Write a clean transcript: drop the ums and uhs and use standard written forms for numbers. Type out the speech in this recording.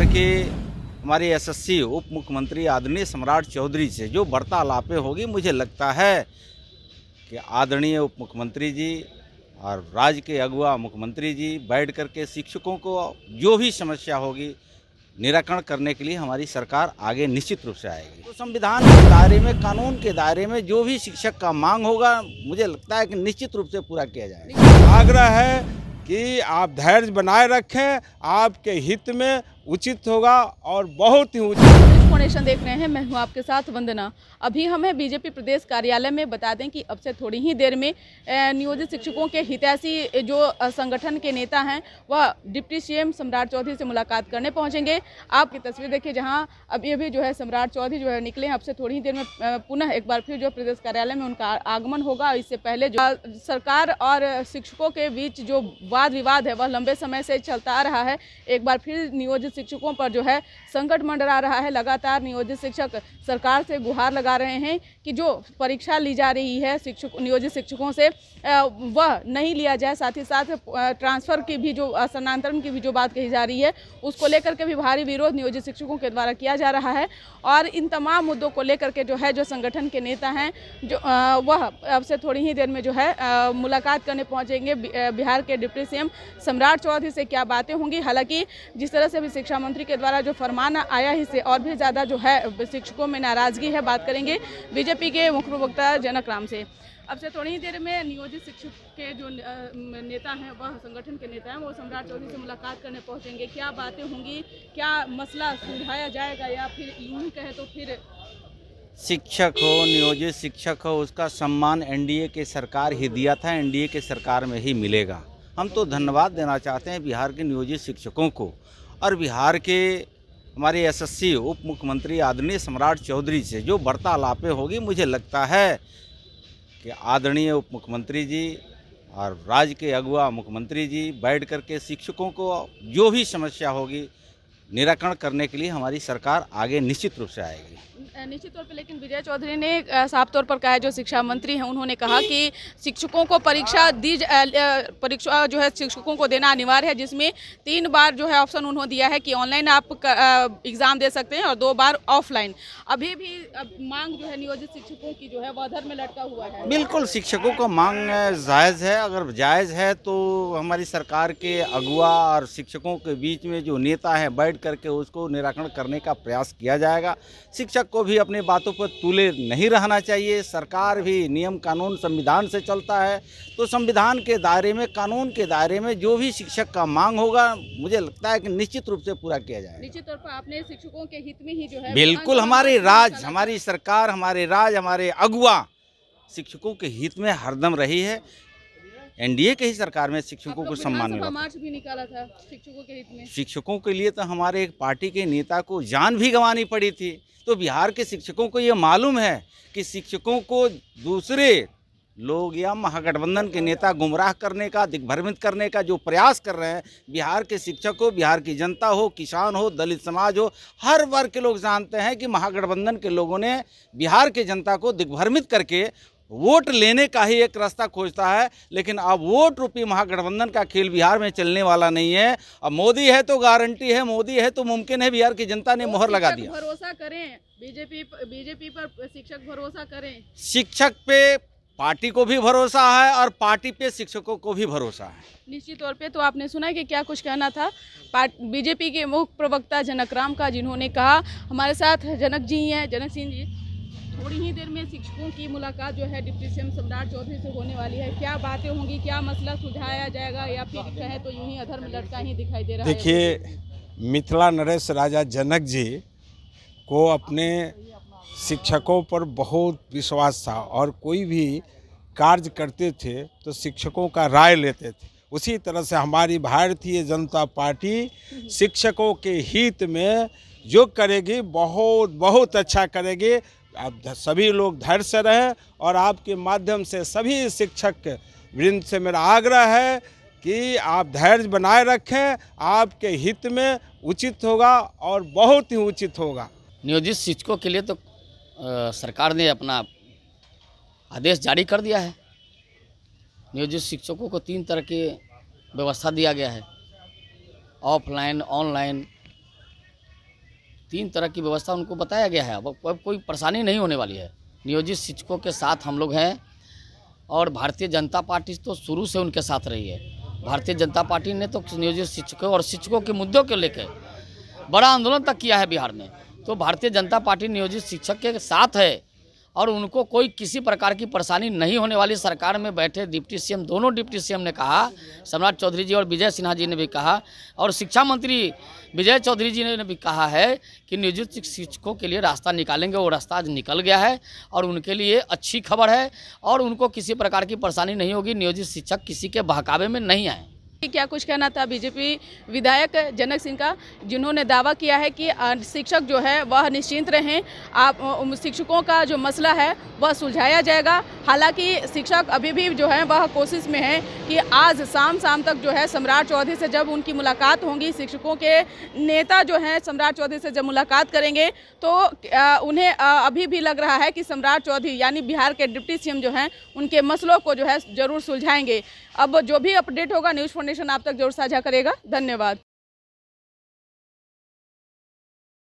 के हमारे यशस्वी उप मुख्यमंत्री आदरणीय सम्राट चौधरी से जो वार्तालापें होगी, मुझे लगता है कि आदरणीय उप मुख्यमंत्री जी और राज्य के अगुवा मुख्यमंत्री जी बैठ करके शिक्षकों को जो भी समस्या होगी निराकरण करने के लिए हमारी सरकार आगे निश्चित रूप से आएगी। तो संविधान के दायरे में, कानून के दायरे में जो भी शिक्षक का मांग होगा, मुझे लगता है कि निश्चित रूप से पूरा किया जाएगा। आग्रह है कि आप धैर्य बनाए रखें, आपके हित में उचित होगा और बहुत ही उचित। फाउंडेशन देख रहे हैं, मैं हूं आपके साथ वंदना। अभी हम हैं बीजेपी प्रदेश कार्यालय में। बता दें कि अब से थोड़ी ही देर में नियोजित शिक्षकों के हितैषी जो संगठन के नेता हैं वह डिप्टी सीएम सम्राट चौधरी से मुलाकात करने पहुंचेंगे। आपकी तस्वीर देखिए, जहां अभी जो है सम्राट चौधरी जो है निकले हैं। अब से थोड़ी ही देर में पुनः एक बार फिर जो प्रदेश कार्यालय में उनका आगमन होगा। इससे पहले जो सरकार और शिक्षकों के बीच जो वाद विवाद है वह लंबे समय से चलता आ रहा है। एक बार फिर नियोजित शिक्षकों पर जो है संकट मंडरा रहा है। लगातार नियोजित शिक्षक सरकार से गुहार लगा रहे हैं कि जो परीक्षा ली जा रही है नियोजित शिक्षकों से वह नहीं लिया जाए। साथ ही साथ ट्रांसफ़र की भी जो स्थानांतरण की भी जो बात कही जा रही है उसको लेकर के भी भारी विरोध नियोजित शिक्षकों के द्वारा किया जा रहा है। और इन तमाम मुद्दों को लेकर के जो है जो संगठन के नेता हैं जो वह अब से थोड़ी ही देर में जो है मुलाकात करने पहुंचेंगे। बिहार के डिप्टी सीएम सम्राट चौधरी से क्या बातें होंगी। हालांकि जिस तरह से भी शिक्षा मंत्री के द्वारा जो फरमान आया है इससे और भी ज़्यादा जो है शिक्षकों में नाराज़गी है। बात करेंगे बीजेपी के मुख्य प्रवक्ता जनक राम से। अब से थोड़ी ही देर में नियोजित शिक्षक के जो नेता हैं वह संगठन के नेता हैं वो सम्राट चौधरी से मुलाकात करने पहुंचेंगे। क्या बातें होंगी, क्या मसला सुलझाया जाएगा, या फिर यूं ही कहे तो फिर शिक्षक हो, नियोजित शिक्षक हो, उसका सम्मान एनडीए के सरकार ही दिया था, एनडीए के सरकार में ही मिलेगा। हम तो धन्यवाद देना चाहते हैं बिहार के नियोजित शिक्षकों को और बिहार के हमारे यशस्वी उप मुख्यमंत्री आदरणीय सम्राट चौधरी से जो वार्तालापें होगी। मुझे लगता है कि आदरणीय उप मुख्यमंत्री जी और राज्य के अगुवा मुख्यमंत्री जी बैठ करके शिक्षकों को जो भी समस्या होगी निराकरण करने के लिए हमारी सरकार आगे निश्चित रूप से आएगी। निश्चित तौर पे। लेकिन विजय चौधरी ने साफ तौर पर कहा है, जो शिक्षा मंत्री हैं उन्होंने कहा कि शिक्षकों को परीक्षा जो है शिक्षकों को देना अनिवार्य है, जिसमें 3 बार जो है ऑप्शन उन्होंने दिया है कि ऑनलाइन आप एग्ज़ाम दे सकते हैं और 2 बार ऑफलाइन। अभी भी मांग जो है नियोजित शिक्षकों की जो है वह अधर में लटका हुआ है। बिल्कुल शिक्षकों का मांग जायज़ है। अगर जायज़ है तो हमारी सरकार के अगुवा और शिक्षकों के बीच में जो नेता हैं बैठ करके उसको निराकरण करने का प्रयास किया जाएगा। शिक्षक को भी अपनी बातों पर तुले नहीं रहना चाहिए। सरकार भी नियम कानून संविधान से चलता है, तो संविधान के दायरे में, कानून के दायरे में जो भी शिक्षक का मांग होगा, मुझे लगता है कि निश्चित रूप से पूरा किया जाएगा। निश्चित तौर पर आपने शिक्षकों के हित में ही जो है बिल्कुल हमारी राज्य, हमारी सरकार, हमारे राज्य, हमारे अगुवा शिक्षकों के हित में हरदम रही है। एनडीए के ही सरकार में शिक्षकों को सम्मान मिला। मार्च भी निकाला था शिक्षकों के हित में। शिक्षकों के लिए तो हमारे एक पार्टी के नेता को जान भी गंवानी पड़ी थी। तो बिहार के शिक्षकों को ये मालूम है कि शिक्षकों को दूसरे लोग या महागठबंधन के नेता गुमराह करने का, दिग्भ्रमित करने का जो प्रयास कर रहे हैं। बिहार के शिक्षक हो, बिहार की जनता हो, किसान हो, दलित समाज हो, हर वर्ग के लोग जानते हैं कि महागठबंधन के लोगों ने बिहार की जनता को दिग्भ्रमित करके वोट लेने का ही एक रास्ता खोजता है। लेकिन अब वोट रूपी महागठबंधन का खेल बिहार में चलने वाला नहीं है। अब मोदी है तो गारंटी है, मोदी है तो मुमकिन है। बिहार की जनता ने मोहर लगा दिया। भरोसा करें बीजेपी पर, शिक्षक भरोसा करें। शिक्षक पे पार्टी को भी भरोसा है और पार्टी पे शिक्षकों को भी भरोसा है। निश्चित तौर पे। तो आपने सुना कि क्या कुछ कहना था बीजेपी के मुख्य प्रवक्ता जनक राम का, जिन्होंने कहा। हमारे साथ जनक जी हैं, जनक सिंह जी। थोड़ी ही देर में शिक्षकों की मुलाकात जो है डिप्टी सीएम सम्राट चौधरी से होने वाली है। क्या बातें होंगी, क्या मसला सुलझाया जाएगा, या फिर कहे तो यूं ही अधर में लटका ही दिखाई दे रहा है। देखिए, मिथिला नरेश राजा जनक जी को अपने शिक्षकों पर बहुत विश्वास था और कोई भी कार्य करते थे तो शिक्षकों का राय लेते थे। उसी तरह से हमारी भारतीय जनता पार्टी शिक्षकों के हित में जो करेगी बहुत अच्छा करेगी। आप सभी लोग धैर्य से रहें और आपके माध्यम से सभी शिक्षक वृंद से मेरा आग्रह है कि आप धैर्य बनाए रखें, आपके हित में उचित होगा और बहुत ही उचित होगा। नियोजित शिक्षकों के लिए तो सरकार ने अपना आदेश जारी कर दिया है। नियोजित शिक्षकों को 3 तरह की व्यवस्था दिया गया है, ऑफलाइन, ऑनलाइन 3 तरह की व्यवस्था उनको बताया गया है। अब कोई परेशानी नहीं होने वाली है। नियोजित शिक्षकों के साथ हम लोग हैं और भारतीय जनता पार्टी तो शुरू से उनके साथ रही है। भारतीय जनता पार्टी ने तो नियोजित शिक्षकों और शिक्षकों के मुद्दों को लेकर बड़ा आंदोलन तक किया है बिहार में। तो भारतीय जनता पार्टी नियोजित शिक्षक के साथ है और उनको कोई किसी प्रकार की परेशानी नहीं होने वाली। सरकार में बैठे डिप्टी सीएम, दोनों डिप्टी सीएम ने कहा, सम्राट चौधरी जी और विजय सिन्हा जी ने भी कहा, और शिक्षा मंत्री विजय चौधरी जी ने भी कहा है कि नियोजित शिक्षकों के लिए रास्ता निकालेंगे। वो रास्ता आज निकल गया है और उनके लिए अच्छी खबर है और उनको किसी प्रकार की परेशानी नहीं होगी। नियोजित शिक्षक किसी के बहकावे में नहीं आए। क्या कुछ कहना था बीजेपी विधायक जनक सिंह का, जिन्होंने दावा किया है कि शिक्षक जो है वह निश्चिंत रहें, आप शिक्षकों का जो मसला है वह सुलझाया जाएगा। हालांकि शिक्षक अभी भी जो है वह कोशिश में है कि आज शाम तक जो है सम्राट चौधरी से जब उनकी मुलाकात होगी, शिक्षकों के नेता जो हैं सम्राट चौधरी से जब मुलाकात करेंगे तो उन्हें अभी भी लग रहा है कि सम्राट चौधरी यानी बिहार के डिप्टी सीएम जो हैं उनके मसलों को जो है ज़रूर सुलझाएंगे। अब जो भी अपडेट होगा न्यूज़ फाउंडेशन आप तक जरूर साझा करेगा। धन्यवाद।